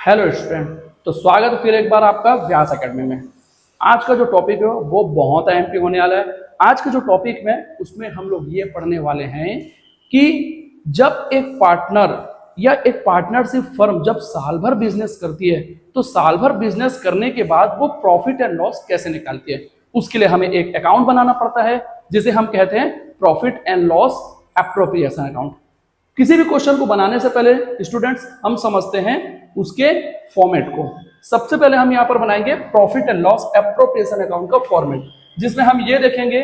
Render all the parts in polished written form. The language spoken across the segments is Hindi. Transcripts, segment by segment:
Hello student. तो स्वागत है फिर एक बार आपका व्यास एकेडमी में। आज का जो टॉपिक है वो बहुत अहम होने वाला है। आज का जो टॉपिक है उसमें हम लोग ये पढ़ने वाले हैं कि जब एक पार्टनर या एक पार्टनरशिप फर्म जब साल भर बिजनेस करती है तो साल भर बिजनेस करने के बाद वो प्रॉफिट एंड लॉस कैसे निकालती है, उसके लिए हमें एक अकाउंट बनाना पड़ता है जिसे हम कहते हैं profit and loss appropriation account. किसी भी क्वेश्चन को बनाने से पहले स्टूडेंट्स हम समझते हैं उसके फॉर्मेट को। सबसे पहले हम यहां पर बनाएंगे profit and loss appropriation account का फॉर्मेट, जिसमें हम ये देखेंगे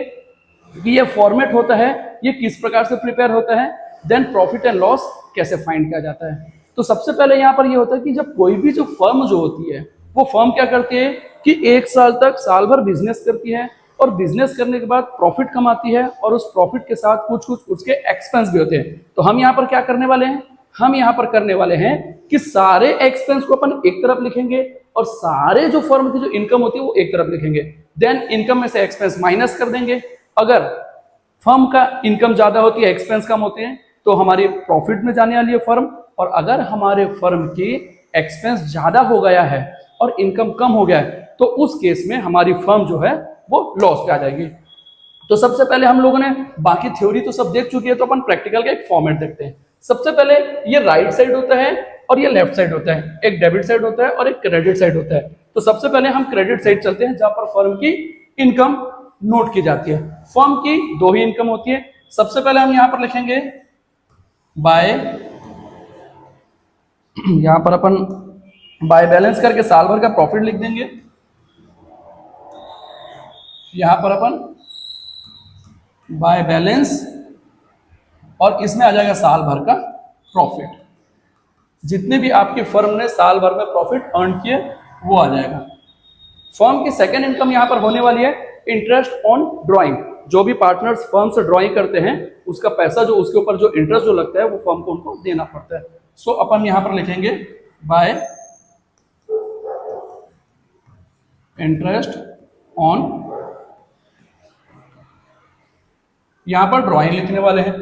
कि ये फॉर्मेट होता है, ये किस प्रकार से प्रिपेयर होता है, देन प्रॉफिट एंड लॉस कैसे फाइंड किया जाता है। तो सबसे पहले यहां पर ये होता है कि जब कोई भी जो फर्म जो होती है वो फर्म क्या करती है कि एक साल तक साल भर बिजनेस करती है और बिजनेस करने के बाद प्रॉफिट कमाती है और उस प्रॉफिट के साथ कुछ कुछ उसके एक्सपेंस भी होते हैं। तो हम यहाँ पर क्या करने वाले हैं, हम यहाँ पर करने वाले हैं कि सारे एक्सपेंस को अपन एक तरफ लिखेंगे और सारे जो फर्म की जो इनकम होती है वो एक तरफ लिखेंगे। देन इनकम में से एक्सपेंस माइनस कर देंगे। अगर फर्म का इनकम ज्यादा होती है, एक्सपेंस कम होते हैं, तो हमारी प्रॉफिट में जाने वाली है फर्म। और अगर हमारे फर्म की एक्सपेंस ज्यादा हो गया है और इनकम कम हो गया है तो उस केस में हमारी फर्म जो है वो लॉस पे आ जाएगी। तो सबसे पहले हम लोगों ने बाकी थ्योरी तो सब देख चुकी है, तो अपन प्रैक्टिकल का एक फॉर्मेट देखते हैं। सबसे पहले ये राइट साइड होता है और ये लेफ्ट साइड होता है, एक डेबिट साइड होता है और एक क्रेडिट साइड होता है। तो सबसे पहले हम क्रेडिट साइड चलते हैं जहां पर फर्म की इनकम नोट की जाती है। फर्म की दो ही इनकम होती है। सबसे पहले हम यहां पर लिखेंगे बाय, यहां पर अपन बाय बैलेंस करके साल भर का प्रॉफिट लिख देंगे। यहां पर अपन बाय बैलेंस और इसमें आ जाएगा साल भर का प्रॉफिट। जितने भी आपकी फर्म ने साल भर में प्रॉफिट अर्न किए वो आ जाएगा। फर्म की सेकेंड इनकम यहां पर होने वाली है इंटरेस्ट ऑन ड्राइंग। जो भी पार्टनर्स फर्म से ड्राइंग करते हैं उसका पैसा जो उसके ऊपर जो इंटरेस्ट जो लगता है वो फर्म को उनको देना पड़ता है। सो अपन यहां पर लिखेंगे बाय इंटरेस्ट ऑन, यहां पर ड्राइंग लिखने वाले हैं।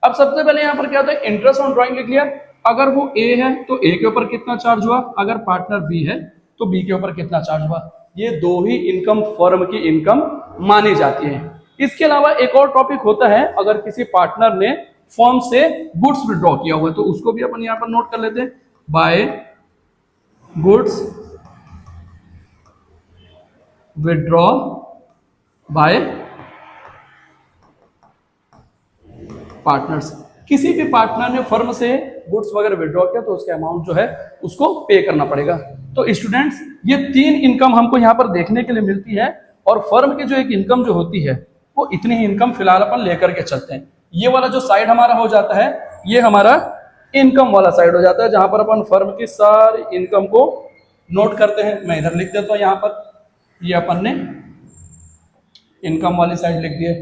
अब सबसे पहले यहां पर क्या होता है, इंटरेस्ट ऑन ड्राइंग लिख लिया। अगर वो ए है तो ए के ऊपर कितना चार्ज हुआ, अगर पार्टनर बी है तो बी के ऊपर कितना चार्ज हुआ। ये दो ही इनकम फर्म की इनकम मानी जाती है। इसके अलावा एक और टॉपिक होता है, अगर किसी पार्टनर ने फर्म से गुड्स विड्रॉ किया हुआ है तो उसको भी अपन यहां पर नोट कर लेते हैं by goods withdraw by partners. किसी भी पार्टनर ने फर्म से गुड्स वगैरह विड्रॉ किया तो उसका अमाउंट जो है उसको पे करना पड़ेगा। तो स्टूडेंट्स ये तीन इनकम हमको यहाँ पर देखने के लिए मिलती है और फर्म की जो एक इनकम जो होती है वो इतनी ही इनकम फिलहाल अपन लेकर के चलते हैं। ये वाला जो साइड हमारा हो जाता है ये हमारा इनकम वाला साइड हो जाता है जहां पर अपन फर्म की सारी इनकम को नोट करते हैं। मैं इधर लिख देता हूं, यहाँ पर ये अपन ने इनकम वाली साइड लिख दिया।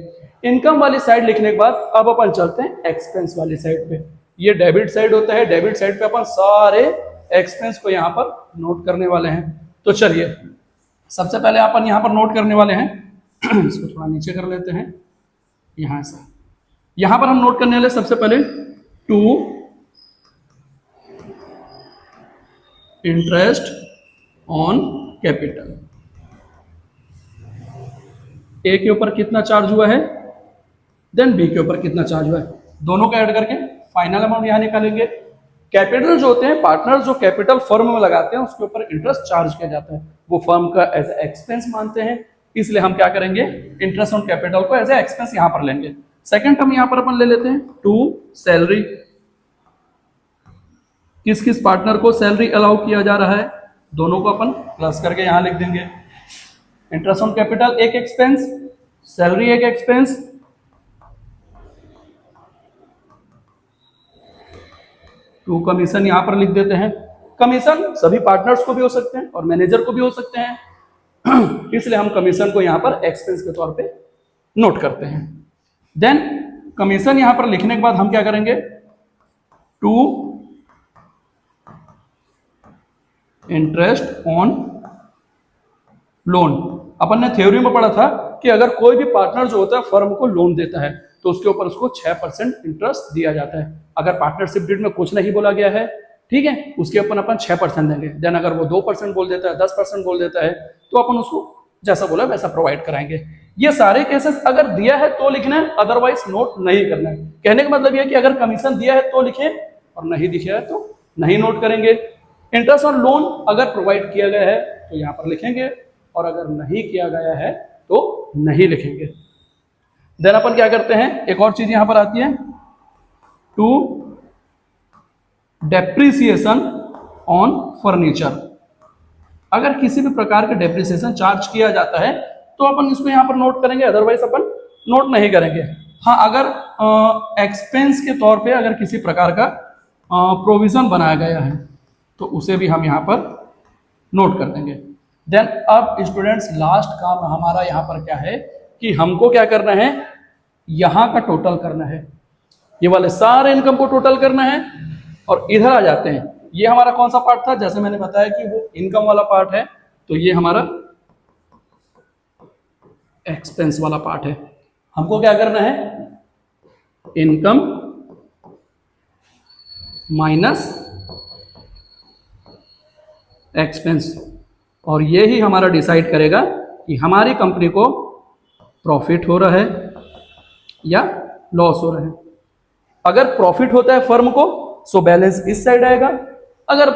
इनकम वाली साइड लिखने के बाद अब अपन चलते हैं एक्सपेंस वाली साइड पे। ये डेबिट साइड होता है, डेबिट साइड पे अपन सारे एक्सपेंस को यहाँ पर नोट करने वाले हैं। तो चलिए सबसे पहले अपन यहाँ पर नोट करने वाले हैं इसको थोड़ा नीचे कर लेते हैं यहाँ से। यहाँ पर हम नोट करने वाले सबसे पहले टू इंटरेस्ट ऑन कैपिटल। ए के ऊपर कितना चार्ज हुआ है, देन बी के ऊपर कितना चार्ज हुआ है, दोनों का ऐड करके फाइनल अमाउंट यहां निकालेंगे। कैपिटल जो होते हैं पार्टनर जो कैपिटल फर्म में लगाते हैं उसके ऊपर इंटरेस्ट चार्ज किया जाता है, वो फर्म का एज एक्सपेंस मानते हैं, इसलिए हम क्या करेंगे इंटरेस्ट ऑन कैपिटल को एज एक्सपेंस यहां पर लेंगे। सेकंड टर्म यहां पर अपन ले लेते हैं टू सैलरी। किस किस पार्टनर को सैलरी अलाउ किया जा रहा है दोनों को अपन प्लस करके यहां लिख देंगे। इंटरेस्ट ऑन कैपिटल एक एक्सपेंस, सैलरी एक एक्सपेंस, टू कमीशन यहां पर लिख देते हैं। कमीशन सभी पार्टनर्स को भी हो सकते हैं और मैनेजर को भी हो सकते हैं इसलिए हम कमीशन को यहां पर एक्सपेंस के तौर पे नोट करते हैं। देन कमीशन यहां पर लिखने के बाद हम क्या करेंगे टू इंटरेस्ट ऑन लोन। अपन ने थ्योरी में पढ़ा था कि अगर कोई भी पार्टनर जो होता है फर्म को लोन देता है तो उसके ऊपर उसको 6% इंटरेस्ट दिया जाता है। अगर पार्टनरशिप डीड में कुछ नहीं बोला गया है ठीक है, उसके अपन 6% देंगे। देन अगर वो 2% बोल देता है, 10% बोल देता है, तो अपन उसको जैसा बोला वैसा प्रोवाइड कराएंगे। ये सारे केसेस अगर दिया है तो लिखना है, अदरवाइज नोट नहीं करना है। कहने का मतलब ये है कि अगर कमीशन दिया है तो लिखें और नहीं दिया है तो नहीं नोट करेंगे। इंटरेस्ट ऑन लोन अगर प्रोवाइड किया गया है तो यहाँ पर लिखेंगे, और अगर नहीं किया गया है तो नहीं लिखेंगे। देन अपन क्या करते हैं, एक और चीज यहां पर आती है, टू डेप्रिसिएशन ऑन फर्नीचर। अगर किसी भी प्रकार का डेप्रिसिएशन चार्ज किया जाता है तो अपन इसको यहां पर नोट करेंगे, अदरवाइज अपन नोट नहीं करेंगे। हाँ, अगर एक्सपेंस के तौर पे अगर किसी प्रकार का प्रोविजन बनाया गया है तो उसे भी हम यहाँ पर नोट कर देंगे। देन अब स्टूडेंट्स लास्ट काम हमारा यहाँ पर क्या है कि हमको क्या करना है, यहाँ का टोटल करना है, ये वाले सारे इनकम को टोटल करना है। और इधर आ जाते हैं, ये हमारा कौन सा पार्ट था, जैसे मैंने बताया कि वो इनकम वाला पार्ट है, तो ये हमारा एक्सपेंस वाला पार्ट है। हमको क्या करना है, इनकम माइनस एक्सपेंस, और ये ही हमारा डिसाइड करेगा कि हमारी कंपनी को प्रॉफिट हो रहा है या लॉस हो रहा है। अगर प्रॉफिट होता है फर्म को सो बैलेंस इस साइड आएगा, अगर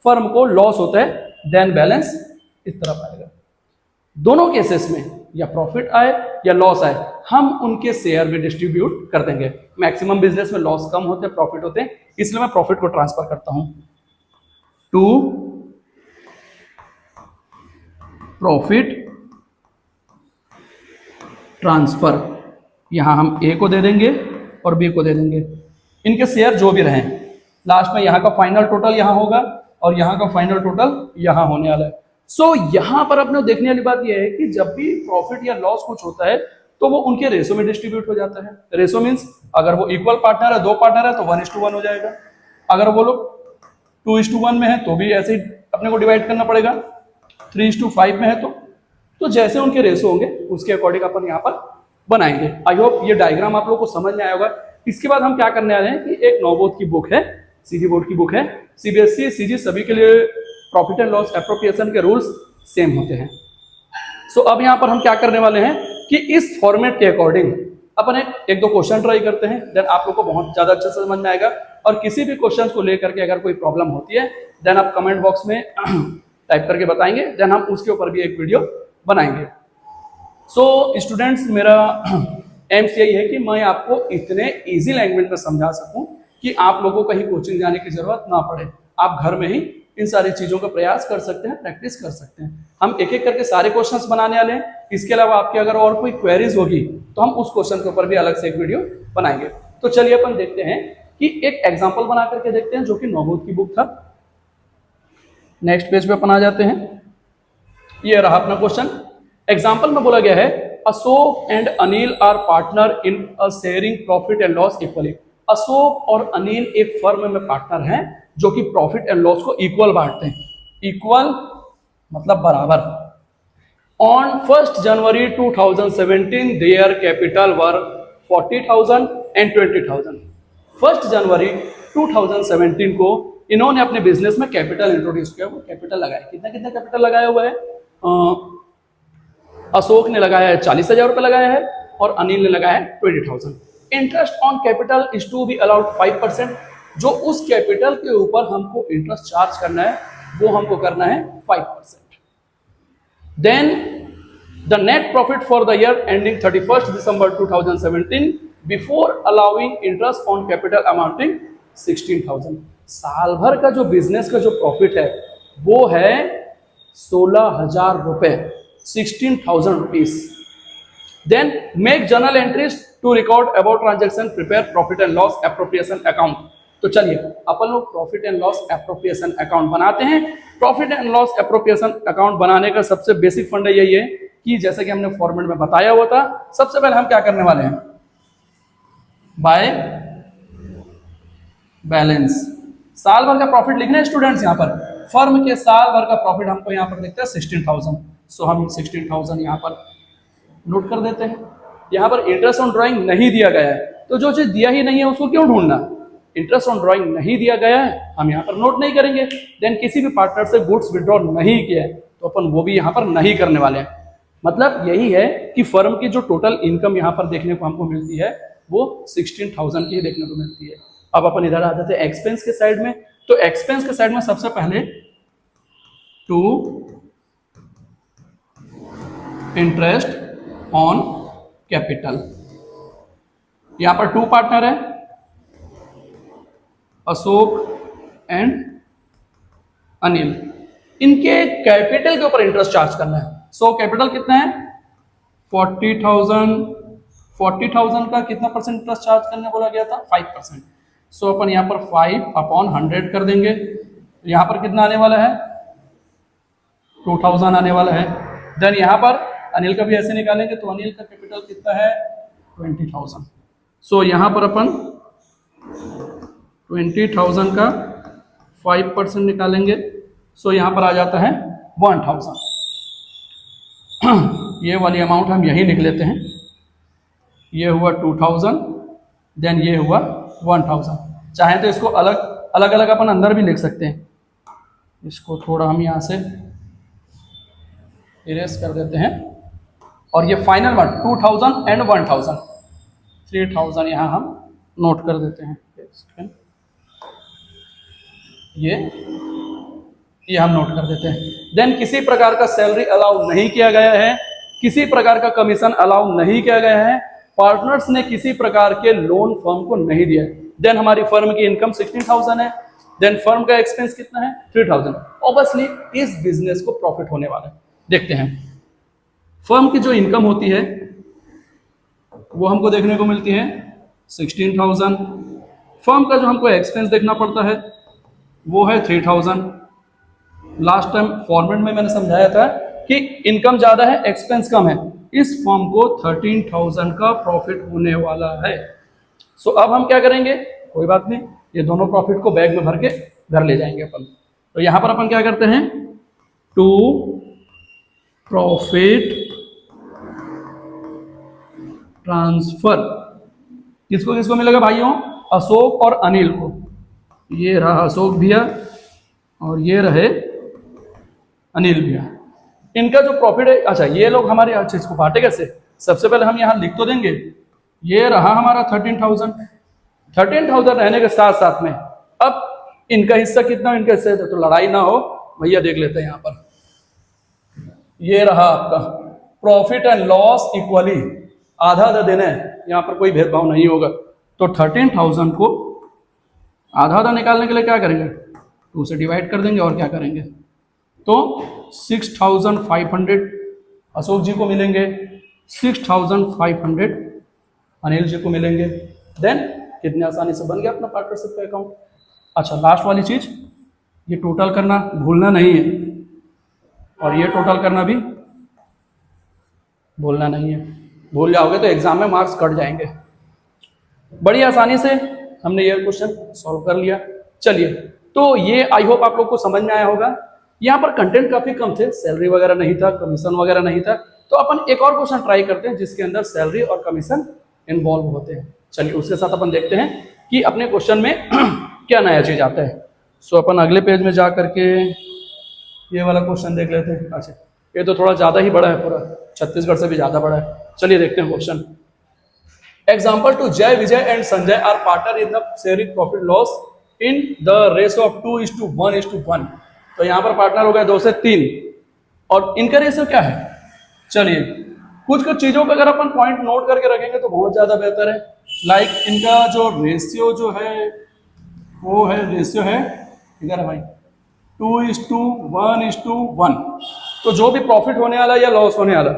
फर्म को लॉस होता है देन बैलेंस इस तरफ आएगा। दोनों केसेस में या प्रॉफिट आए या लॉस आए, हम उनके शेयर में डिस्ट्रीब्यूट कर देंगे। मैक्सिमम बिजनेस में लॉस कम होते हैं, प्रॉफिट होते हैं, इसलिए मैं प्रॉफिट को ट्रांसफर करता हूं टू प्रॉफिट ट्रांसफर। यहां हम ए को दे देंगे और बी को दे देंगे, इनके शेयर जो भी रहें। लास्ट में यहाँ का फाइनल टोटल यहाँ होगा और यहाँ का फाइनल टोटल यहाँ होने वाला है। सो यहाँ पर अपने देखने वाली बात यह है कि जब भी प्रॉफिट या लॉस कुछ होता है तो वो उनके रेशो में डिस्ट्रीब्यूट हो जाता है। रेशो मीन्स अगर वो इक्वल पार्टनर है, 2 पार्टनर है, तो 1:1 हो जाएगा। अगर वो लोग 2:1 में है तो भी ऐसे ही अपने को डिवाइड करना पड़ेगा। 3:5 में है तो जैसे उनके रेशो होंगे उसके अकॉर्डिंग अपन यहाँ पर बनाएंगे। आई होप ये डायग्राम आप लोग को समझ में आया होगा। इसके बाद हम क्या करने आ रहे हैं कि एक 9 बोर्ड की बुक है, सीजी बोर्ड की बुक है, सीबीएसई सीजी सभी के लिए प्रॉफिट एंड लॉस एप्रोप्रिएशन के रूल्स सेम होते हैं। सो अब यहाँ पर हम क्या करने वाले हैं कि इस फॉर्मेट के अकॉर्डिंग अपन एक दो क्वेश्चन ट्राई करते हैं, देन आप लोग को बहुत ज्यादा अच्छे से समझ में आएगा। और किसी भी क्वेश्चन को लेकर के अगर कोई प्रॉब्लम होती है देन आप कमेंट बॉक्स में टाइप करके बताएंगे, देन हम उसके ऊपर भी एक वीडियो बनाएंगे। सो स्टूडेंट्स, मेरा एम यही है कि मैं आपको इतने इजी लैंग्वेज में समझा सकूं कि आप लोगों को कहीं कोचिंग जाने की जरूरत ना पड़े। आप घर में ही इन सारी चीजों का प्रयास कर सकते हैं, प्रैक्टिस कर सकते हैं। हम एक एक करके सारे क्वेश्चंस बनाने वाले हैं। इसके अलावा आपके अगर और कोई क्वेरीज होगी तो हम उस क्वेश्चन के ऊपर भी अलग से एक वीडियो बनाएंगे। तो चलिए अपन देखते हैं कि एक एग्जाम्पल बना करके देखते हैं जो कि 9 बोर्ड की बुक था। नेक्स्ट पेज पे अपन आ जाते हैं। ये रहा अपना क्वेश्चन। एग्जाम्पल में बोला गया है Ashok and Anil are partner in a sharing profit and loss equally. Ashok और अनिल एक फर्म में पार्टनर हैं जो कि प्रॉफिट एंड लॉस को इक्वल बांटते हैं। इक्वल मतलब बराबर। On 1 January 2017 their capital were 40,000 and 20,000। 1 जनवरी 2017 को इन्होंने अपने बिजनेस में कैपिटल इंट्रोड्यूस किया। वो कैपिटल लगाया, कितना कितना कैपिटल लगाया हुआ है? अशोक ने लगाया है 40,000 रुपये लगाया है और अनिल ने लगाया है 20,000। Interest on capital is to be allowed 5%। जो उस कैपिटल के ऊपर हमको इंटरेस्ट चार्ज करना है वो हमको करना है 5%। Then the net profit for the year ending 31 December 2017 before allowing interest on capital amounting 16,000। साल भर का जो बिजनेस का जो प्रॉफिट है वो है 16,000 रुपए, 16,000 rupees. Then make journal entries to record about transaction, prepare profit and loss appropriation account। तो चलिए अपन लोग profit and loss appropriation account बनाते हैं। Profit and loss appropriation account बनाने का सबसे बेसिक फंडा यही है कि जैसे कि हमने फॉर्मेट में बताया हुआ था, सबसे पहले हम क्या करने वाले हैं, बाय बैलेंस साल भर का प्रॉफिट लिखना है स्टूडेंट्स। यहाँ पर फर्म के साल भर का प्रॉफिट हमको यहाँ पर लिखते हैं 16,000। सो हम 16,000 यहाँ पर नोट कर देते हैं। यहाँ पर इंटरेस्ट ऑन ड्राइंग नहीं दिया गया है तो जो चीज दिया ही नहीं है उसको क्यों ढूंढना। इंटरेस्ट ऑन ड्रॉइंग नहीं दिया गया है, हम यहाँ पर नोट नहीं करेंगे। देन किसी भी पार्टनर से गुड्स विड्रॉ नहीं किया है तो अपन वो भी यहाँ पर नहीं करने वाले हैं। मतलब यही है कि फर्म की जो टोटल इनकम यहाँ पर देखने को हमको मिलती है वो 16,000 की देखने को मिलती है। अब अपन इधर आ जाते हैं एक्सपेंस के साइड में। तो एक्सपेंस के साइड में सबसे पहले टू इंटरेस्ट ऑन कैपिटल, यहां पर टू पार्टनर है अशोक एंड अनिल, इनके कैपिटल के ऊपर इंटरेस्ट चार्ज करना है। सो कैपिटल कितना है 40,000 का कितना परसेंट इंटरेस्ट चार्ज करने बोला गया था 5%। सो अपन यहाँ पर 5/100 कर देंगे। यहाँ पर कितना आने वाला है 2,000 आने वाला है। देन यहाँ पर अनिल का भी ऐसे निकालेंगे तो अनिल का कैपिटल कितना है 20,000। सो यहाँ पर अपन 20,000 का 5% निकालेंगे। सो यहाँ पर आ जाता है 1,000। ये वाली अमाउंट हम यही लिख लेते हैं। ये हुआ 2,000, देन ये हुआ 1,000। चाहे तो इसको अलग अलग अपन अंदर भी लिख सकते हैं। इसको थोड़ा हम यहाँ से इरेज कर देते हैं और ये फाइनल वन 2,000 एंड 1,000 3,000 यहाँ हम नोट कर देते हैं। ये हम नोट कर देते हैं। देन किसी प्रकार का सैलरी अलाउ नहीं किया गया है, किसी प्रकार का कमीशन अलाउ नहीं किया गया है, पार्टनर्स ने किसी प्रकार के लोन फर्म को नहीं दिया है। देन हमारी फर्म की इनकम 16,000 है, देन फर्म का एक्सपेंस कितना है 3,000। ऑब्वियसली इस बिजनेस को प्रॉफिट होने वाला है। देखते हैं फर्म की जो इनकम होती है वो हमको देखने को मिलती है 16,000। फर्म का जो हमको एक्सपेंस देखना पड़ता है वो है 3,000। लास्ट टाइम फॉर्मेट में मैंने समझाया था कि इनकम ज्यादा है एक्सपेंस कम है, इस फर्म को 13,000 का प्रॉफिट होने वाला है। सो अब हम क्या करेंगे, कोई बात नहीं, ये दोनों प्रॉफिट को बैग में भर के घर ले जाएंगे अपन। तो यहां पर अपन क्या करते हैं टू प्रॉफिट ट्रांसफर, किसको किसको मिलेगा भाइयों, अशोक और अनिल को। ये रहा अशोक भैया और ये रहे अनिल भैया। इनका जो प्रॉफिट है, अच्छा ये लोग हमारे हर चीज को बांटे कैसे, सबसे पहले हम यहां लिख तो देंगे। ये रहा हमारा 13,000 रहने के साथ साथ में अब इनका हिस्सा कितना, इनका हिस्सा तो लड़ाई ना हो भैया देख लेते हैं यहां पर। ये रहा आपका प्रॉफिट एंड लॉस इक्वली, आधा आधा देना है, यहां पर कोई भेदभाव नहीं होगा। तो 13,000 को आधा आधा निकालने के लिए क्या करेंगे 2 से डिवाइड कर देंगे और क्या करेंगे, तो 6,500 अशोक जी को मिलेंगे, 6,500 अनिल जी को मिलेंगे। देन कितने आसानी से बन गया अपना पार्टनरशिप का अकाउंट। अच्छा लास्ट वाली चीज, ये टोटल करना भूलना नहीं है और ये टोटल करना भी भूलना नहीं है, भूल जाओगे तो एग्जाम में मार्क्स कट जाएंगे। बड़ी आसानी से हमने ये क्वेश्चन सॉल्व कर लिया। चलिए, तो ये आई होप आप लोग को समझ में आया होगा। यहाँ पर कंटेंट काफी कम थे, सैलरी वगैरह नहीं था, कमीशन वगैरह नहीं था। तो अपन एक और क्वेश्चन ट्राई करते हैं जिसके अंदर सैलरी और कमीशन इन्वॉल्व होते हैं। चलिए उसके साथ अपन देखते हैं कि अपने क्वेश्चन में क्या नया चीज आता है। सो अपन अगले पेज में जा करके ये वाला क्वेश्चन देख लेते हैं। अच्छा ये तो थोड़ा ज्यादा ही बड़ा है, पूरा छत्तीसगढ़ से भी ज्यादा बड़ा है। चलिए देखते हैं question. Example two Jay Vijay and Sanjay are partner in the sharing profit loss in the ratio of 2:1:1। तो यहाँ पर पार्टनर हो गया 2 से 3 और इनका रेशियो क्या है। चलिए कुछ चीजों पर अगर अपन पॉइंट नोट करके रखेंगे तो बहुत ज्यादा बेहतर है। लाइक इनका जो रेशियो जो है वो है, रेशियो है इधर है भाई 2:1:1। तो जो भी प्रॉफिट होने वाला या लॉस होने वाला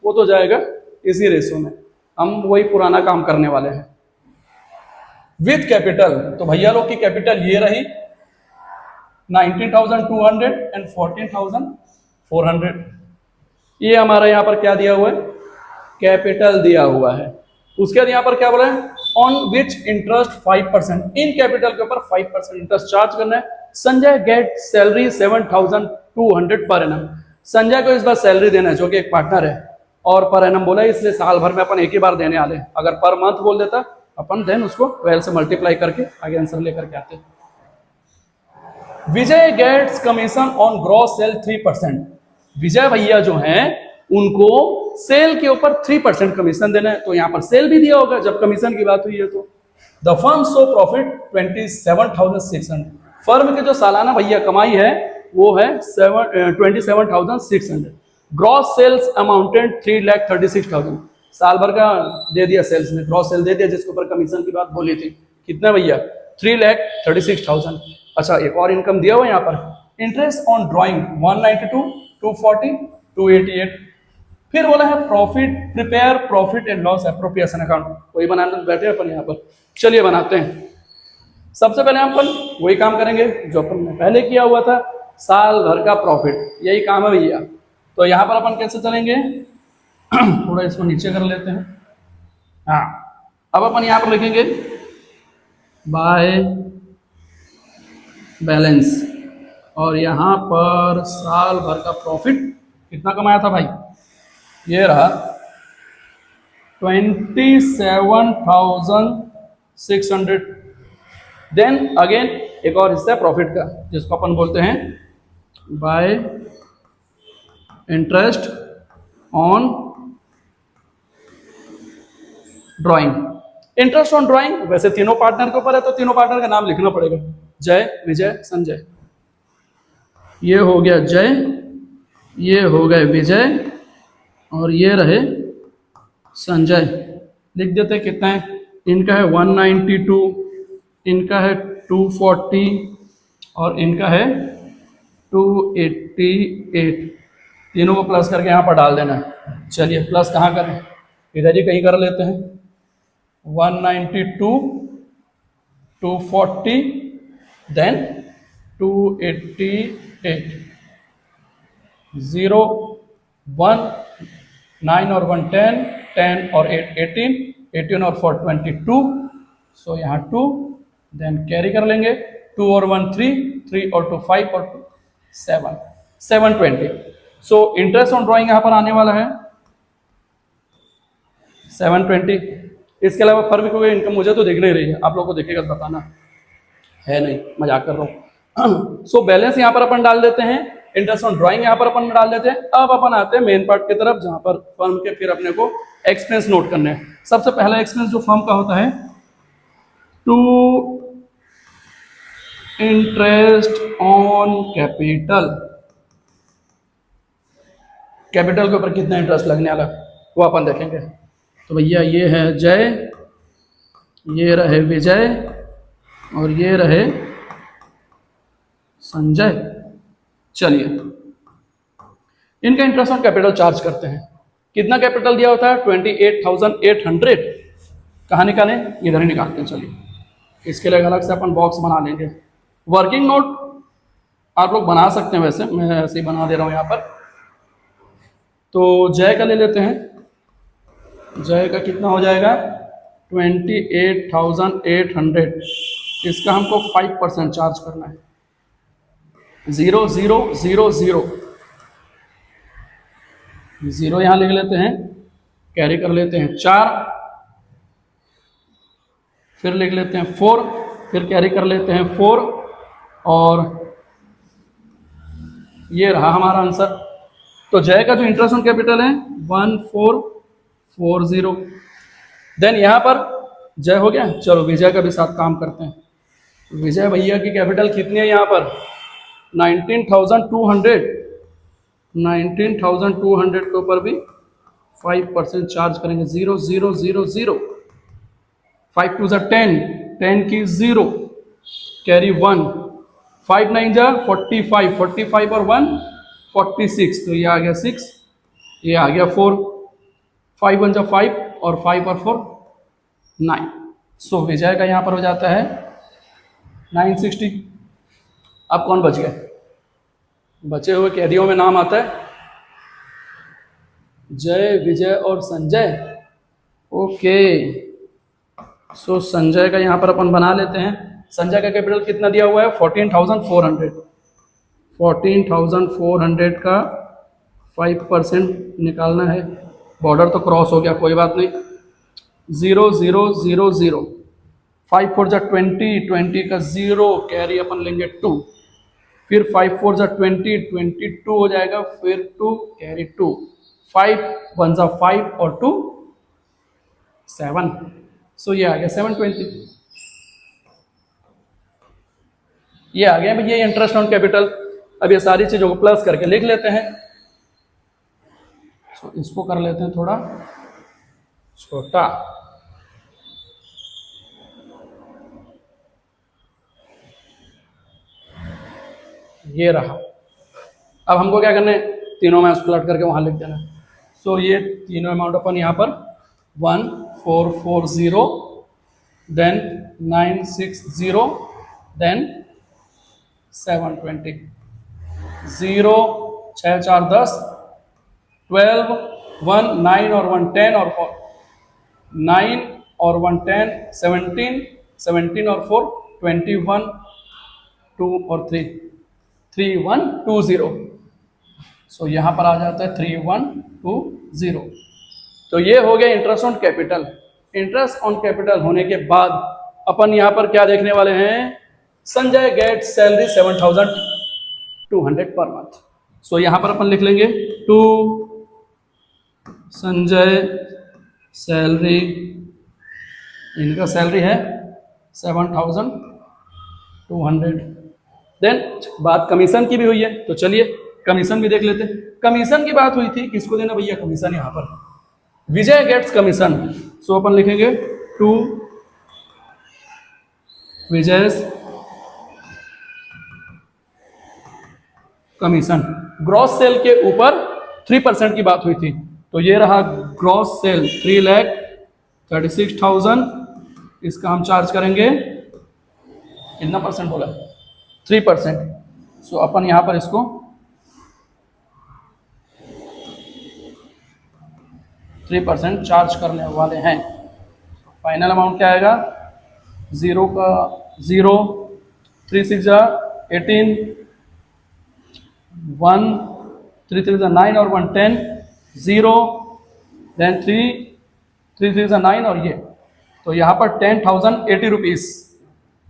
वो तो जाएगा इसी रेशियो में। हम वही पुराना काम करने वाले हैं विथ कैपिटल। तो भैया लोग की कैपिटल ये रही 19,200 एंड 14,400। ये हमारा यहाँ पर क्या दिया हुआ है, कैपिटल दिया हुआ है। उसके बाद यहाँ पर क्या बोला है, on which interest 5%, in capital के ऊपर 5% इंटरेस्ट चार्ज करना है। Sanjay get salary 7,200 per annum. Sanjay को इस बार सैलरी देना है जो कि एक पार्टनर है, और पर एनम बोला इसलिए साल भर में अपन एक ही बार देने वाले हैं। अगर पर मंथ बोल देता अपन देन उसको 12 से मल्टीप्लाई करके आगे आंसर लेकर के आते हैं। Vijay gets commission on gross sale 3%। Vijay भैया जो हैं उनको सेल के ऊपर 3% कमीशन देना है, तो यहाँ पर सेल भी दिया होगा जब कमीशन की बात हुई है तो। The firm show profit 27,600। Firm के जो सालाना भैया कमाई है वो है 27,600। Gross sales amounted 3,36,000। साल भर का दे दिया सेल्स में, ग्रॉस सेल दे दिया जिसके ऊपर कमीशन की बात बोली थी। कितना भैया? 3,36,000। अच्छा, एक और इनकम दिया हुआ यहाँ पर, इंटरेस्ट ऑन ड्राइंग 192, 240, 288। फिर बोला है profit, prepare profit and loss appropriation account. वही बनाने बैठे अपन यहाँ पर, चलिए बनाते हैं। सबसे पहले अपन वही काम करेंगे जो अपन ने पहले किया हुआ था, साल भर का प्रॉफिट, यही काम है भैया। तो यहाँ पर अपन कैसे चलेंगे, थोड़ा इसको नीचे कर लेते हैं। हाँ, अब अपन यहाँ पर लिखेंगे बाय बैलेंस, और यहाँ पर साल भर का प्रॉफिट कितना कमाया था भाई, ये रहा 27,600। देन अगेन एक और हिस्सा है प्रॉफिट का जिसको अपन बोलते हैं bye interest on drawing. Interest on drawing वैसे तीनों पार्टनर के ऊपर है तो तीनों पार्टनर का नाम लिखना पड़ेगा, जय, विजय, संजय। ये हो गया जय, ये हो गए विजय, और ये रहे संजय। लिख देते हैं कितना है, इनका है 192, इनका है 240 और इनका है 288। तीनों को प्लस करके यहाँ पर डाल देना है। चलिए प्लस कहाँ करें, इधर ही कहीं कर लेते हैं। 192, 240, देन 288, 0, 1, 9 और 1 10, 10 और 8 18, 18 और 4 22, सो यहाँ 2, देन कैरी कर लेंगे 2 और 1 3, 3 और 2 5 और 2 7, 720। सो इंटरेस्ट ऑन ड्राइंग यहाँ पर आने वाला है 720। इसके अलावा फर्म की इनकम मुझे तो दिख नहीं रही है, आप लोगों को दिखेगा तो बताना है, नहीं मजाक कर रहा हूँ। सो बैलेंस यहाँ पर अपन डाल देते हैं, इंटरेस्ट ऑन ड्राइंग यहाँ पर अपन डाल देते हैं। अब अपन आते हैं मेन पार्ट की तरफ जहाँ पर फर्म के फिर अपने को एक्सपेंस नोट करने हैं। सबसे पहला एक्सपेंस जो फर्म का होता है, to interest on capital. Capital के ऊपर कितना इंटरेस्ट लगने वाला वो अपन देखेंगे। तो भैया ये है जय, ये रहे विजय और ये रहे संजय। चलिए इनका इंटरेस्ट ऑन कैपिटल चार्ज करते हैं। कितना कैपिटल दिया होता है, 28,800। कहाँ निकालें, इधर ही निकालते हैं। चलिए इसके लिए अलग से अपन बॉक्स बना लेंगे। वर्किंग नोट आप लोग बना सकते हैं, वैसे मैं ऐसे ही बना दे रहा हूँ यहाँ पर। तो जय का ले लेते हैं, जय का कितना हो जाएगा 28,800। इसका हमको 5% चार्ज करना है। 0 0 0 0 0 यहाँ लिख लेते हैं, कैरी कर लेते हैं 4, फिर लिख लेते हैं 4, फिर कैरी कर लेते हैं 4, और ये रहा हमारा आंसर। तो जय का जो इंटरेस्ट ऑन कैपिटल है 1440। देन यहाँ पर जय हो गया। चलो विजय का भी साथ काम करते हैं। विजय भैया की कैपिटल कितनी है यहाँ पर 19,200। 19,200 के ऊपर भी 5% चार्ज करेंगे। 0 0 0 0, 5 2 10, 10 की 0, कैरी 1, 5 9 जा 45, 45 और 1 46, तो ये आ गया 6, ये आ गया 4, 5 1 जा 5 और 5 और 4 9। सो विजय का यहाँ पर हो जाता है 960। अब कौन बच गए, बचे हुए कैदियों में नाम आता है जय, विजय और संजय। ओके, सो संजय का यहाँ पर अपन बना लेते हैं। संजय का कैपिटल कितना दिया हुआ है 14,400। 14,400 का 5% निकालना है। बॉर्डर तो क्रॉस हो गया, कोई बात नहीं, 0 0 0 0, 5 4 जा 20, 20 का 0 कैरी अपन लेंगे 2, फिर 5 4 जा 20, 22 हो जाएगा, फिर 2 कैरी 2, 5 1 जा 5 और 2 7, सो ये आ गया 720। ये आ गया भैया इंटरेस्ट ऑन कैपिटल। अब ये सारी चीजों को प्लस करके लिख लेते हैं। सो इसको कर लेते हैं थोड़ा छोटा। ये रहा। अब हमको क्या करना है, तीनों में प्लट करके वहां लिख देना। सो ये तीनों अमाउंट अपन यहाँ पर 1440, देन 960, देन 720, 0 6 4 10, 12 1 9 और 1 10 और 4 9 और 1 10, 17 17 और 4 21 2 और 3 3120। सो यहाँ पर आ जाता है 3120। तो ये हो गया interest on capital. Interest on capital होने के बाद अपन यहाँ पर क्या देखने वाले हैं, Sanjay get salary 7200 per month. सो यहाँ पर अपन लिख लेंगे टू संजय सैलरी, इनका सैलरी है 7200। देन बात कमीशन की भी हुई है, तो चलिए कमीशन भी देख लेते हैं। कमीशन की बात हुई थी, किसको देना भैया कमीशन, यहाँ पर विजय गेट्स कमीशन। सो अपन लिखेंगे to Vijay commission. Gross sale के ऊपर 3% की बात हुई थी, तो ये रहा ग्रॉस सेल 3,36,000। इसका हम चार्ज करेंगे, कितना परसेंट बोला, 3%। सो अपन यहां पर इसको 3% चार्ज करने वाले हैं। फाइनल अमाउंट क्या आएगा, 0 का 0, 3 6 18, 1 3 3 9 और 1 10, 0 देन 3 3 3 9 और ये, तो यहाँ पर 10,080 रुपीज़।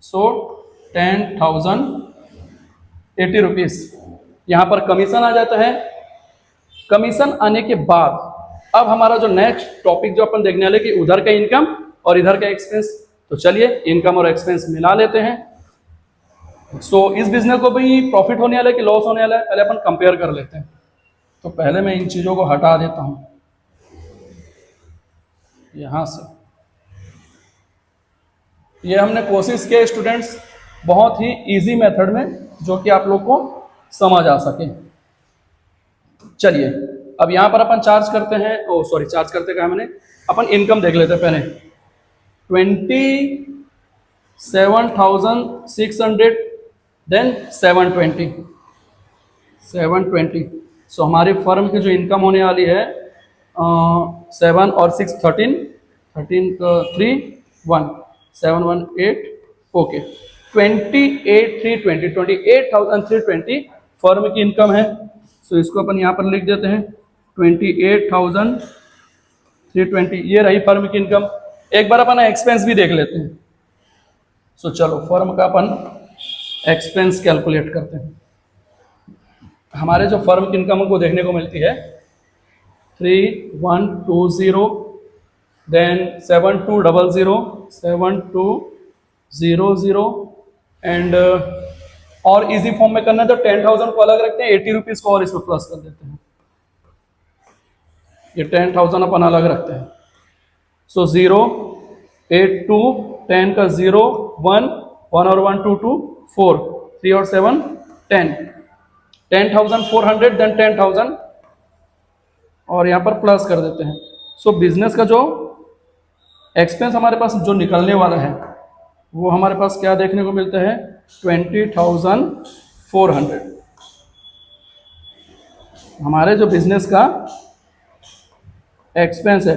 सो 10,080 रुपीज़ यहाँ पर कमीशन आ जाता है। कमीशन आने के बाद अब हमारा जो नेक्स्ट टॉपिक जो अपन देखने वाले कि उधर का इनकम और इधर का एक्सपेंस। तो चलिए इनकम और एक्सपेंस मिला लेते हैं। सो इस बिजनेस को भी प्रॉफिट होने वाला है कि लॉस होने वाला है, पहले अपन कंपेयर कर लेते हैं। तो पहले मैं इन चीज़ों को हटा देता हूँ यहाँ से। ये हमने कोशिश की स्टूडेंट्स बहुत ही इजी मेथड में, जो कि आप लोग को समझ आ सके। चलिए अब यहाँ पर अपन चार्ज करते हैं, ओ सॉरी चार्ज करते कहा मैंने, अपन इनकम देख लेते हैं पहले। 27,600 देन 720। सो हमारी फर्म की जो इनकम होने वाली है 7 और 6 13 3 1 7 1 8, ओके 28,320 फर्म की इनकम है। सो इसको अपन यहाँ पर लिख देते हैं 28,320, ये रही फर्म की इनकम। एक बार अपन एक्सपेंस भी देख लेते हैं। सो चलो फर्म का अपन एक्सपेंस कैलकुलेट करते हैं। हमारे जो फर्म की इनकम को देखने को मिलती है 3120, देन 7200 7200 एंड और इजी फॉर्म में करना है तो 10,000 को अलग रखते हैं, 80 रुपीज को और इसमें प्लस कर देते हैं। ये 10,000 अपन अलग रखते हैं। सो 0 8 2 10 का 0 1 1 और 1 2 2 4 3 और 7 10 10,400 देन 10,000 और यहाँ पर प्लस कर देते हैं। सो बिजनेस का जो एक्सपेंस हमारे पास जो निकलने वाला है वो हमारे पास क्या देखने को मिलता है 20,400। हमारे जो बिजनेस का एक्सपेंस है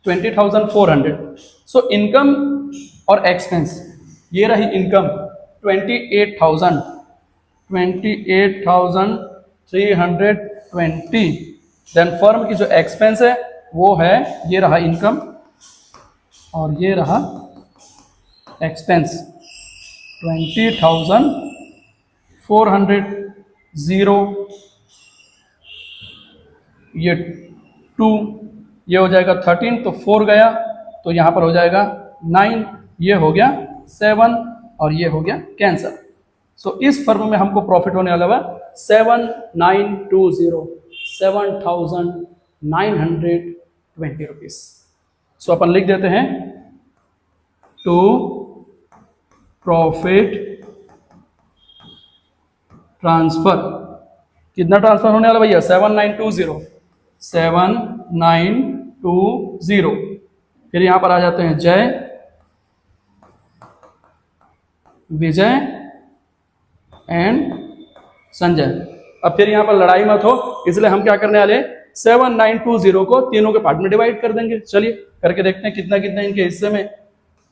20,400। सो इनकम और एक्सपेंस, ये रही इनकम 28,320। देन फर्म की जो एक्सपेंस है वो है, ये रहा इनकम और ये रहा एक्सपेंस 20,400 0, ये 2, ये हो जाएगा 13, तो 4 गया तो यहाँ पर हो जाएगा 9, ये हो गया 7 और ये हो गया कैंसर। सो इस फर्म में हमको प्रॉफिट होने वाला है 7,920 7,920 रुपीज। सो अपन लिख देते हैं टू प्रॉफिट ट्रांसफर। कितना ट्रांसफर होने वाला भैया? 7,920। फिर यहां पर आ जाते हैं जय, विजय एंड संजय। अब फिर यहां पर लड़ाई मत हो, इसलिए हम क्या करने वाले 7,920 को तीनों के पार्ट में डिवाइड कर देंगे। चलिए करके देखते हैं कितना कितना इनके हिस्से में,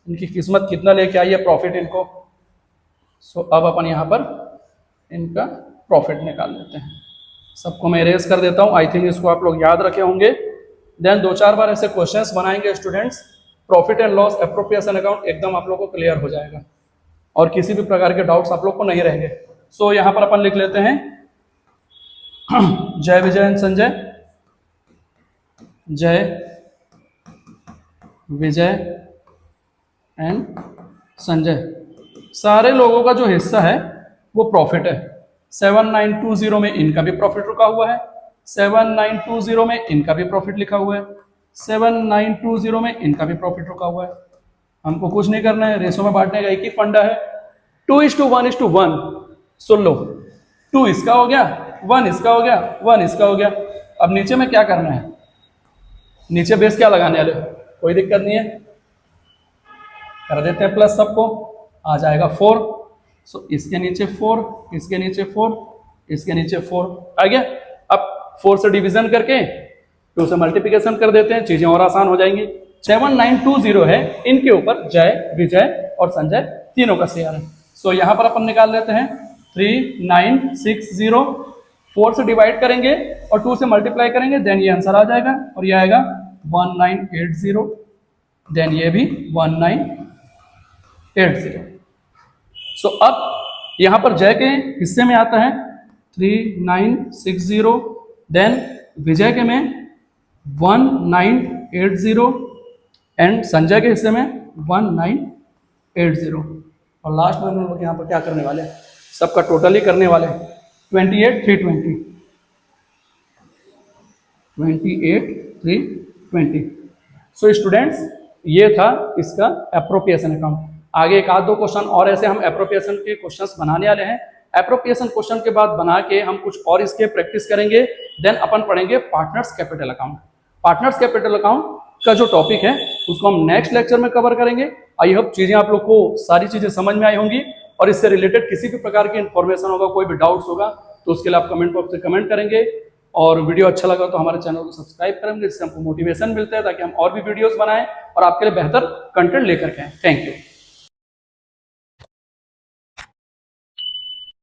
इनकी किस्मत कितना लेके आई है प्रॉफिट इनको। सो अब अपन यहाँ पर इनका प्रॉफिट निकाल लेते हैं। सबको मैं इरेज कर देता हूँ, आई थिंक इसको आप लोग याद रखे होंगे। देन 2-4 बार ऐसे क्वेश्चंस बनाएंगे students, profit and loss appropriation account एकदम आप लोगों को क्लियर हो जाएगा और किसी भी प्रकार के डाउट्स आप लोग को नहीं रहेंगे। सो यहाँ पर अपन लिख लेते हैं जय, विजय एंड संजय, जय, विजय एंड संजय। सारे लोगों का जो हिस्सा है वो प्रॉफिट है। 7,920 में इनका भी प्रॉफिट रुका हुआ है, 7,920 में इनका भी प्रॉफिट लिखा हुआ है, 7,920 में इनका भी प्रॉफिट रुका हुआ है। हमको कुछ नहीं करना है, रेशो में बांटने का एक ही फंडा है, 2:1:1। सुन लो, 2 इसका हो गया, 1 इसका हो गया, 1 इसका हो गया। अब नीचे में क्या करना है, नीचे बेस क्या लगाने वाले, कोई दिक्कत नहीं है, कर देते हैं प्लस, सबको आ जाएगा 4। सो इसके नीचे 4, इसके नीचे 4, इसके नीचे 4 आ गया। अब 4 से डिवीजन करके 2 से मल्टीप्लिकेशन कर देते हैं, चीजें और आसान हो जाएंगी। 7,920 है, इनके ऊपर जय, विजय और संजय तीनों का शेयर है। सो यहां पर अपन निकाल लेते हैं 3,960, 4 से डिवाइड करेंगे और 2 से मल्टीप्लाई करेंगे, देन ये आंसर आ जाएगा और ये आएगा 1980, देन ये भी 1980। सो अब यहां पर जय के हिस्से में आता है 3,960, देन विजय के में 1,980 एंड संजय के हिस्से में 1,980। और लास्ट में हम लोग यहाँ पर क्या करने वाले हैं, सबका टोटल ही करने वाले हैं 28,320, 28,320। सो स्टूडेंट्स ये था इसका एप्रोप्रिएशन अकाउंट। आगे एक आध दो क्वेश्चन और ऐसे हम एप्रोप्रिएशन के क्वेश्चंस बनाने वाले हैं। एप्रोप्रिएशन क्वेश्चन के बाद बना के हम कुछ और इसके प्रैक्टिस करेंगे, देन अपन पढ़ेंगे partners capital account. Partners capital account का जो टॉपिक है उसको हम नेक्स्ट लेक्चर में कवर करेंगे। आई होप चीजें आप लोग को सारी चीजें समझ में आई होंगी और इससे रिलेटेड किसी भी प्रकार की इंफॉर्मेशन होगा, कोई भी डाउट्स होगा तो उसके लिए आप कमेंट बॉक्स में कमेंट करेंगे। और वीडियो अच्छा लगा तो हमारे चैनल को सब्सक्राइब करेंगे, जिससे हमको मोटिवेशन मिलता है ताकि हम और भी वीडियोस बनाएं और आपके लिए बेहतर कंटेंट लेकर के आएं। Thank you.